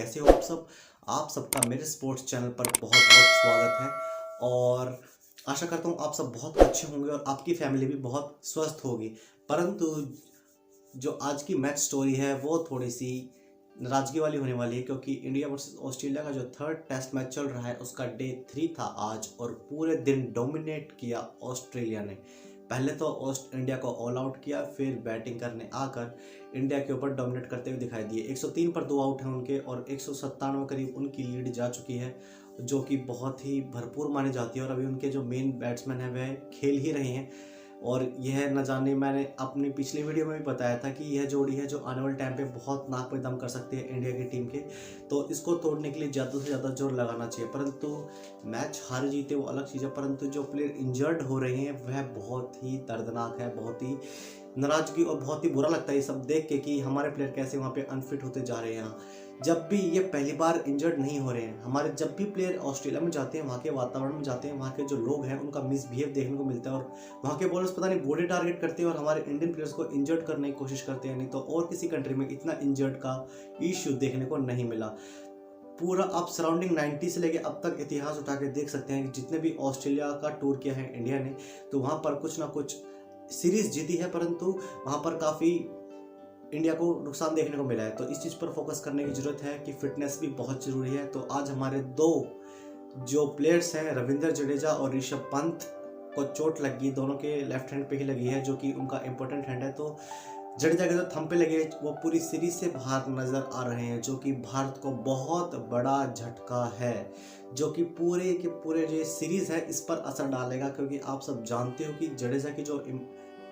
कैसे हो आप सब। आप सबका मेरे स्पोर्ट्स चैनल पर बहुत बहुत स्वागत है और आशा करता हूँ आप सब बहुत अच्छे होंगे और आपकी फैमिली भी बहुत स्वस्थ होगी। परंतु जो आज की मैच स्टोरी है वो थोड़ी सी नाराजगी वाली होने वाली है, क्योंकि इंडिया वर्सेस ऑस्ट्रेलिया का जो थर्ड टेस्ट मैच चल रहा है उसका डे 3 था आज, और पूरे दिन डोमिनेट किया ऑस्ट्रेलिया ने। पहले तो इंडिया को ऑल आउट किया, फिर बैटिंग करने आकर इंडिया के ऊपर डोमिनेट करते हुए दिखाई दिए। 103 पर 2 आउट हैं उनके और 197 करीब उनकी लीड जा चुकी है, जो कि बहुत ही भरपूर मानी जाती है। और अभी उनके जो मेन बैट्समैन हैं वह खेल ही रहे हैं, और यह न जाने, मैंने अपनी पिछली वीडियो में भी बताया था कि यह जोड़ी है जो आने वाले टाइम पे बहुत नाक पे दम कर सकती है इंडिया की टीम के। तो इसको तोड़ने के लिए ज़्यादा से ज़्यादा जोर लगाना चाहिए। परंतु मैच हार जीते वो अलग चीज़ है, परंतु जो प्लेयर इंजर्ड हो रहे हैं वह बहुत ही दर्दनाक है, बहुत ही नाराजगी और बहुत ही बुरा लगता है ये सब देख के कि हमारे प्लेयर कैसे वहाँ पे अनफिट होते जा रहे हैं। जब भी ये पहली बार इंजर्ड नहीं हो रहे हैं हमारे, जब भी प्लेयर ऑस्ट्रेलिया में जाते हैं, वहाँ के वातावरण में जाते हैं, वहाँ के जो लोग हैं उनका मिसबिहेव देखने को मिलता है, और वहाँ के बॉलर्स पता नहीं बॉडी टारगेट करते हैं और हमारे इंडियन प्लेयर्स को इंजर्ड करने की कोशिश करते हैं। नहीं तो और किसी कंट्री में इतना इंजर्ड का इश्यू देखने को नहीं मिला। पूरा आप सराउंडिंग 90 से लेके अब तक इतिहास उठा के देख सकते हैं कि जितने भी ऑस्ट्रेलिया का टूर किया है इंडिया ने, तो वहाँ पर कुछ ना कुछ सीरीज जीती है, परंतु वहाँ पर काफ़ी इंडिया को नुकसान देखने को मिला है। तो इस चीज़ पर फोकस करने की ज़रूरत है कि फिटनेस भी बहुत ज़रूरी है। तो आज हमारे दो जो प्लेयर्स हैं, रविंद्र जडेजा और ऋषभ पंत को चोट लगी, दोनों के लेफ्ट हैंड पे ही लगी है, जो कि उनका इंपॉर्टेंट हैंड है। तो जडेजा के जो थंब पे लगे वो पूरी सीरीज से बाहर नज़र आ रहे हैं, जो कि भारत को बहुत बड़ा झटका है, जो कि पूरे के पूरे जो सीरीज़ है इस पर असर डालेगा। क्योंकि आप सब जानते हो कि जडेजा की जो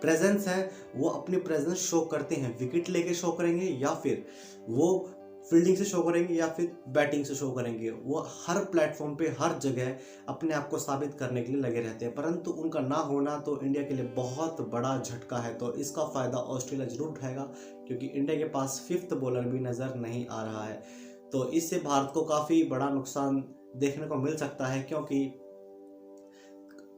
प्रेजेंस है वो अपनी प्रेजेंस शो करते हैं, विकेट लेके शो करेंगे या फिर वो फील्डिंग से शो करेंगे या फिर बैटिंग से शो करेंगे। वो हर प्लेटफॉर्म पे हर जगह अपने आप को साबित करने के लिए लगे रहते हैं, परंतु उनका ना होना तो इंडिया के लिए बहुत बड़ा झटका है। तो इसका फ़ायदा ऑस्ट्रेलिया जरूर उठाएगा, क्योंकि इंडिया के पास 5th बॉलर भी नज़र नहीं आ रहा है। तो इससे भारत को काफ़ी बड़ा नुकसान देखने को मिल सकता है, क्योंकि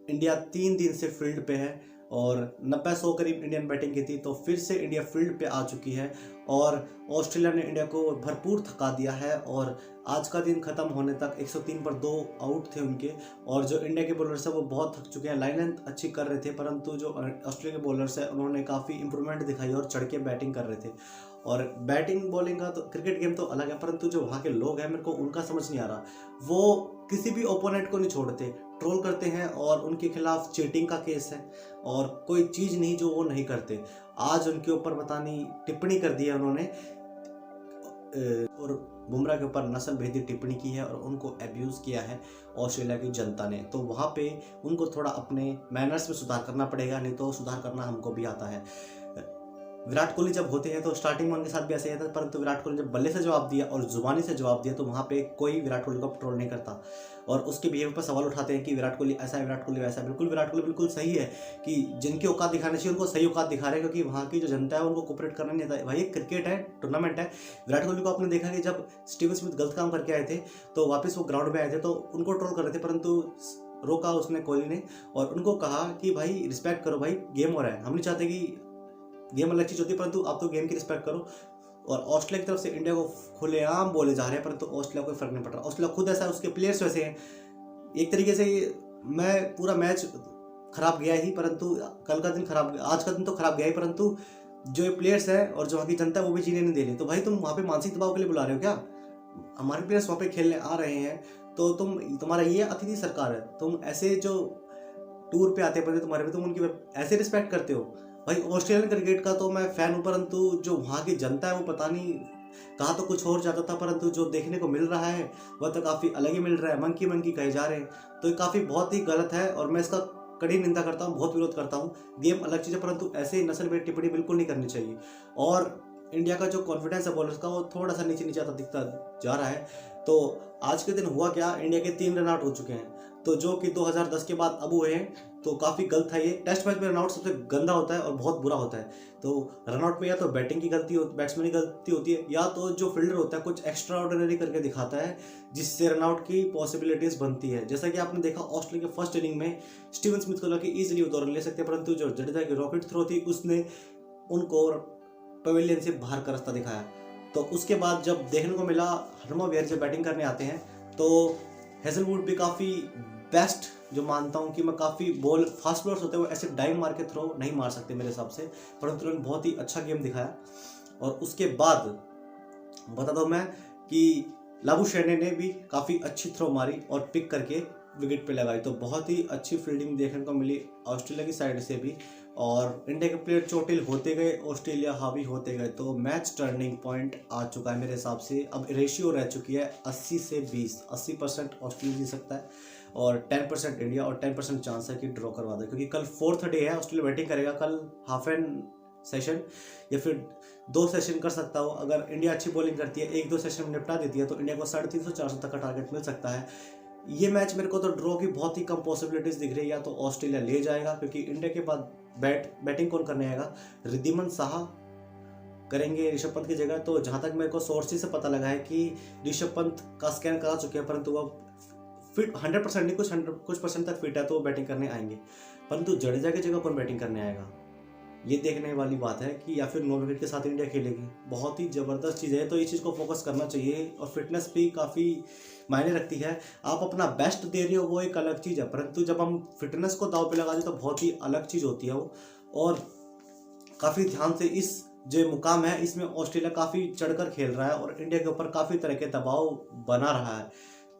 इंडिया 3 दिन से फील्ड पे है और 90-100 करीब इंडियन बैटिंग की थी। तो फिर से इंडिया फील्ड पे आ चुकी है और ऑस्ट्रेलिया ने इंडिया को भरपूर थका दिया है। और आज का दिन खत्म होने तक 103 पर 2 आउट थे उनके, और जो इंडिया के बॉलर्स हैं वो बहुत थक चुके हैं। लाइन लेंथ अच्छी कर रहे थे, परंतु जो ऑस्ट्रेलिया के बॉलर्स हैं उन्होंने काफ़ी इंप्रूवमेंट दिखाई और चढ़ के बैटिंग कर रहे थे। और बैटिंग बॉलिंग का तो क्रिकेट गेम तो अलग है, परंतु जो वहाँ के लोग हैं मेरे को उनका समझ नहीं आ रहा। वो किसी भी ओपोनेंट को नहीं छोड़ते, ट्रोल करते हैं और उनके खिलाफ चीटिंग का केस है और कोई चीज़ नहीं जो वो नहीं करते। आज उनके ऊपर पता नहीं टिप्पणी कर दी है उन्होंने, और बुमराह के ऊपर नस्ल भेदी टिप्पणी की है और उनको अब्यूज़ किया है ऑस्ट्रेलिया की जनता ने। तो वहाँ पे उनको थोड़ा अपने मैनर्स में सुधार करना पड़ेगा, नहीं तो सुधार करना हमको भी आता है। विराट कोहली जब होते हैं तो स्टार्टिंग में उनके साथ भी ऐसे ही था, परंतु विराट कोहली जब बल्ले से जवाब दिया और जुबानी से जवाब दिया तो वहाँ पे कोई विराट कोहली को ट्रोल नहीं करता और उसके बिहेवियर पर सवाल उठाते हैं कि विराट कोहली ऐसा है, विराट कोहली वैसा है। बिल्कुल विराट कोहली बिल्कुल सही है कि जिनकी औकात दिखानी चाहिए उनको सही औकात दिखा रहे हैं, क्योंकि वहाँ की जो जनता है उनको कोऑपरेट करना नहीं आता। भाई क्रिकेट है, टूर्नामेंट है। विराट कोहली को आपने देखा कि जब स्टीवन स्मिथ गलत काम करके आए थे तो वापस वो ग्राउंड में आए थे तो उनको ट्रोल कर रहे थे, परंतु रोका उसने कोहली ने और उनको कहा कि भाई रिस्पेक्ट करो, भाई गेम हो रहा है, हम नहीं चाहते कि गेम अलग चीज़ होती है, परंतु आप तो गेम की रिस्पेक्ट करो। और ऑस्ट्रेलिया की तरफ से इंडिया को खुलेआम बोले जा रहे हैं, परंतु ऑस्ट्रेलिया को फर्क नहीं पड़ रहा। ऑस्ट्रेलिया खुद ऐसा है, उसके प्लेयर्स वैसे हैं। एक तरीके से मैं पूरा मैच खराब गया ही, परंतु कल का दिन खराब, आज का दिन तो खराब गया ही, परंतु जो ये प्लेयर्स हैं और जो वहाँ की जनता है वो भी जीने नहीं दे रही। तो भाई तुम वहाँ पे मानसिक दबाव के लिए बुला रहे हो क्या? हमारे प्लेयर्स वहाँ पे खेलने आ रहे हैं तो तुम्हारा ये अतिथि सरकार है, तुम ऐसे जो टूर पे आते हैं बंदे तुम्हारे पे, तुम उनकी ऐसे रिस्पेक्ट करते हो? भाई ऑस्ट्रेलियन क्रिकेट का तो मैं फ़ैन हूँ, परंतु जो वहाँ की जनता है वो पता नहीं कहा तो कुछ और जाता था, परंतु जो देखने को मिल रहा है वह तो काफ़ी अलग ही मिल रहा है। मंकी मंकी कहे जा रहे हैं, तो ये काफ़ी बहुत ही गलत है और मैं इसका कड़ी निंदा करता हूँ, बहुत विरोध करता हूँ। गेम अलग चीज़ है, परंतु ऐसे नस्ल में टिप्पणी बिल्कुल नहीं करनी चाहिए। और इंडिया का जो कॉन्फिडेंस है बॉलर्स का वो थोड़ा सा नीचे नीचे आता दिखता जा रहा है। तो आज के दिन हुआ क्या, इंडिया के 3 रन आउट हो चुके हैं, तो जो कि 2010 के बाद अब हुए हैं, तो काफ़ी गलत है ये। टेस्ट मैच में रनआउट सबसे गंदा होता है और बहुत बुरा होता है। तो रनआउट में या तो बैटिंग की गलती हो, बैट्समैन की गलती होती है, या तो जो फील्डर होता है कुछ एक्स्ट्रा ऑर्डिनरी करके दिखाता है जिससे रनआउट की पॉसिबिलिटीज़ बनती है। जैसा कि आपने देखा ऑस्ट्रेलिया के फर्स्ट इनिंग में स्टीवन स्मिथ को लगा कि ईजिली वो 2 रन ले सकते हैं, परंतु जो जडेजा की रॉकेट थ्रो थी उसने उनको पवेलियन से बाहर का रास्ता दिखाया। तो उसके बाद जब देखने को मिला हर्मोवेयर जब बैटिंग करने आते हैं तो हेजलवुड भी काफ़ी बेस्ट, जो मानता हूँ कि मैं काफ़ी बॉल फास्ट बॉलर्स होते हैं वो ऐसे डाइव मार के थ्रो नहीं मार सकते मेरे हिसाब से, परंतु उन्होंने बहुत ही अच्छा गेम दिखाया। और उसके बाद बता दूँ मैं कि लाबुशेने ने भी काफ़ी अच्छी थ्रो मारी और पिक करके विकेट पे लगाई, तो बहुत ही अच्छी फील्डिंग देखने को मिली ऑस्ट्रेलिया की साइड से भी। और इंडिया के प्लेयर चोटिल होते गए, ऑस्ट्रेलिया हावी होते गए, तो मैच टर्निंग पॉइंट आ चुका है मेरे हिसाब से। अब रेशियो रह चुकी है 80 से 20, 80% ऑस्ट्रेलिया जीत सकता है और 10% इंडिया, और 10% चांस है कि ड्रॉ करवा दे, क्योंकि कल 4th डे है, ऑस्ट्रेलिया बैटिंग करेगा कल हाफ एंड सेशन या फिर 2 सेशन कर सकता हो। अगर इंडिया अच्छी बॉलिंग करती है, 1-2 सेशन में निपटा देती है, तो इंडिया को 350-400 तक का टारगेट मिल सकता है। ये मैच मेरे को तो ड्रॉ की बहुत ही कम पॉसिबिलिटीज दिख रही है, या तो ऑस्ट्रेलिया ले जाएगा, क्योंकि इंडिया के बाद बैटिंग कौन करने आएगा, रिद्धिमान साहा करेंगे ऋषभ पंत की जगह। तो जहां तक मेरे को सोर्सेज से पता लगा है कि ऋषभ पंत का स्कैन करा चुके हैं, परंतु वो फिट 100% नहीं, कुछ परसेंट तक फिट है, तो वो बैटिंग करने आएंगे। परंतु जडेजा की जगह कौन बैटिंग करने आएगा, ये देखने वाली बात है कि या फिर 9 विकेट के साथ इंडिया खेलेगी। बहुत ही ज़बरदस्त चीज़ है, तो इस चीज़ को फोकस करना चाहिए। और फिटनेस भी काफ़ी मायने रखती है। आप अपना बेस्ट दे रहे हो वो एक अलग चीज़ है, परंतु जब हम फिटनेस को दाव पे लगा दें तो बहुत ही अलग चीज़ होती है वो। और काफ़ी ध्यान से इस जो मुकाम है इसमें ऑस्ट्रेलिया काफ़ी चढ़कर खेल रहा है और इंडिया के ऊपर काफ़ी तरह के दबाव बना रहा है,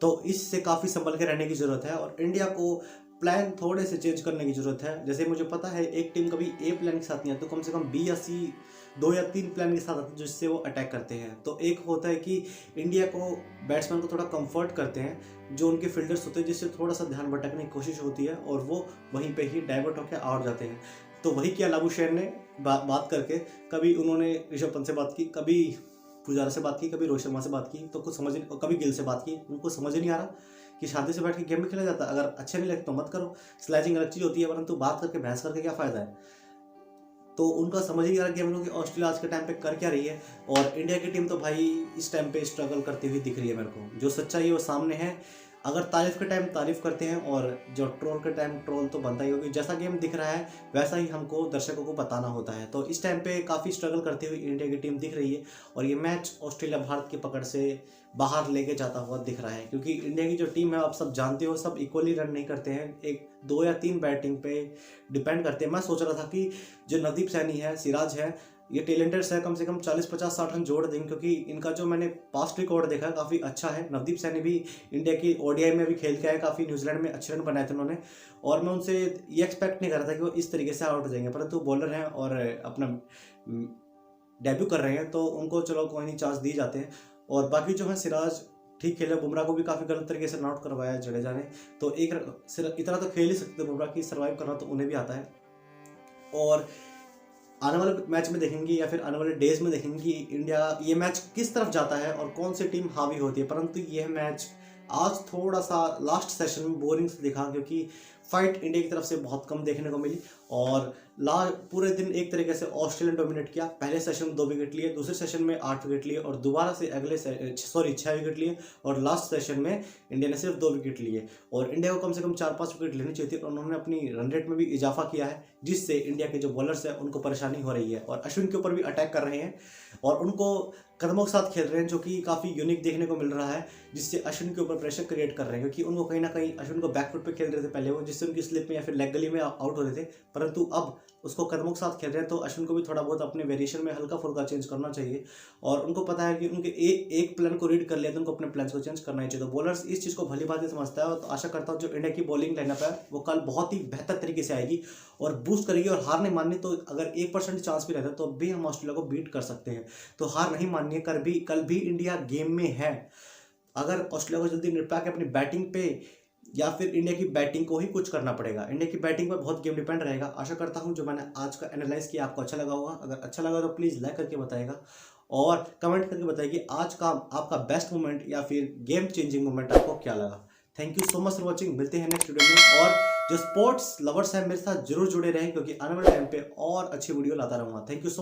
तो इससे काफ़ी संभल के रहने की ज़रूरत है। और इंडिया को प्लान थोड़े से चेंज करने की ज़रूरत है। जैसे मुझे पता है एक टीम कभी ए प्लान के साथ नहीं आती, तो कम से कम बी या सी 2 या 3 प्लान के साथ आती है जिससे वो अटैक करते हैं। तो एक होता है कि इंडिया को बैट्समैन को थोड़ा कंफर्ट करते हैं, जो उनके फील्डर्स होते हैं, जिससे थोड़ा सा ध्यान भटकने की कोशिश होती है और वो वहीं पे ही डाइवर्ट होकर आउट जाते हैं। तो वही किया लाबुशेन ने बात करके, कभी उन्होंने ऋषभ पंत से बात की, कभी पुजारा से बात की, कभी रोहित शर्मा से बात की, तो कुछ समझ नहीं, कभी गिल से बात की, उनको समझ नहीं आ रहा कि शांति से बैठ के गेम में खेला जाता है। अगर अच्छे नहीं लगते तो मत करो, स्लैजिंग अलग चीज़ होती है, परंतु बात करके बहस करके क्या फ़ायदा है। तो उनका समझ ही आ रहा गेम कि ऑस्ट्रेलिया आज के टाइम पे कर क्या रही है। और इंडिया की टीम तो भाई इस टाइम पे स्ट्रगल करती हुई दिख रही है मेरे को, जो सच्चाई है वो सामने है। अगर तारीफ के टाइम तारीफ करते हैं और जो ट्रोल के टाइम ट्रोल तो बनता ही होगी। जैसा गेम दिख रहा है वैसा ही हमको दर्शकों को बताना होता है। तो इस टाइम पे काफ़ी स्ट्रगल करती हुई इंडिया की टीम दिख रही है और ये मैच ऑस्ट्रेलिया भारत की पकड़ से बाहर लेके जाता हुआ दिख रहा है, क्योंकि इंडिया की जो टीम है आप सब जानते हो, सब इक्वली रन नहीं करते हैं, एक 2 या 3 बैटिंग पे डिपेंड करते हैं। मैं सोच रहा था कि जो नवदीप सैनी है, सिराज है, ये टैलेंटेड है, कम से कम 40-50-60 रन जोड़ देंगे, क्योंकि इनका जो मैंने पास्ट रिकॉर्ड देखा है काफ़ी अच्छा है। नवदीप सैनी भी इंडिया की ओडीआई में भी खेल के आए, काफ़ी न्यूजीलैंड में अच्छे रन बनाए थे उन्होंने, और मैं उनसे ये एक्सपेक्ट नहीं कर रहा था कि वो इस तरीके से आउट हो जाएंगे, परंतु बॉलर हैं और अपना डेब्यू कर रहे हैं, तो उनको चलो कोई नहीं, चांस दिए जाते हैं। और बाकी जो है सिराज ठीक खेले, बुमराह को भी काफ़ी गलत तरीके से नॉट करवाया जडेजा ने, तो एक इतना तो खेल ही सकते बुमराह की, सर्वाइव करना तो उन्हें भी आता है। और आने वाले मैच में देखेंगे या फिर आने वाले डेज में देखेंगे कि इंडिया ये मैच किस तरफ जाता है और कौन सी टीम हावी होती है। परंतु यह मैच आज थोड़ा सा लास्ट सेशन में बोरिंग से दिखा, क्योंकि फाइट इंडिया की तरफ से बहुत कम देखने को मिली और पूरे दिन एक तरीके से ऑस्ट्रेलिया डोमिनेट किया। पहले सेशन में 2 विकेट लिए, दूसरे सेशन में 8 विकेट लिए और दोबारा से अगले 6 विकेट लिए, और लास्ट सेशन में इंडिया ने सिर्फ 2 विकेट लिए। और इंडिया को कम से कम 4-5 विकेट लेनी चाहिए थी, और उन्होंने अपनी रन रेट में भी इजाफा किया है, जिससे इंडिया के जो बॉलर्स हैं उनको परेशानी हो रही है और अश्विन के ऊपर भी अटैक कर रहे हैं और उनको कदमों के साथ खेल रहे हैं, जो कि काफ़ी यूनिक देखने को मिल रहा है, जिससे अश्विन के ऊपर प्रेशर क्रिएट कर रहे हैं, क्योंकि उनको कहीं ना कहीं अश्विन को बैकफुट पे खेल रहे थे पहले वो, जिससे उनकी स्लिप में या फिर लेग गली में आउट होते थे, परंतु अब उसको कदमों के साथ खेल रहे हैं। तो अश्विन को भी थोड़ा बहुत अपने वेरिएशन में हल्का फुल्का चेंज करना चाहिए, और उनको पता है कि उनके एक प्लान को रीड कर लिया तो उनको अपने प्लान को चेंज करना ही चाहिए। तो बॉलर्स इस चीज़ को भली भांति समझता है, तो आशा करता हूँ जो इंडिया की बॉलिंग लाइनअप है वो कल बहुत ही बेहतर तरीके से आएगी और बूस्ट करेगी। और हार नहीं माननी, तो अगर 1% चांस भी रहता है तो भी हम ऑस्ट्रेलिया को बीट कर सकते हैं। तो हार नहीं माननी है, कल भी इंडिया गेम में है। अगर ऑस्ट्रेलिया को जल्दी निपटा के अपनी बैटिंग पे या फिर इंडिया की बैटिंग को ही कुछ करना पड़ेगा, इंडिया की बैटिंग पर बहुत गेम डिपेंड रहेगा। आशा करता हूं जो मैंने आज का एनालाइज किया आपको अच्छा लगा होगा। अगर अच्छा लगा तो प्लीज़ लाइक करके बताएगा और कमेंट करके बताइए कि आज का आपका बेस्ट मोमेंट या फिर गेम चेंजिंग मोमेंट आपको क्या लगा। Thank you so much for watching. मिलते हैं नेक्स्ट वीडियो में, और जो स्पोर्ट्स लवर्स हैं मेरे साथ जरूर जुड़े रहें, क्योंकि आने वाले टाइम पे और अच्छी वीडियो लाता रहूँगा। Thank you so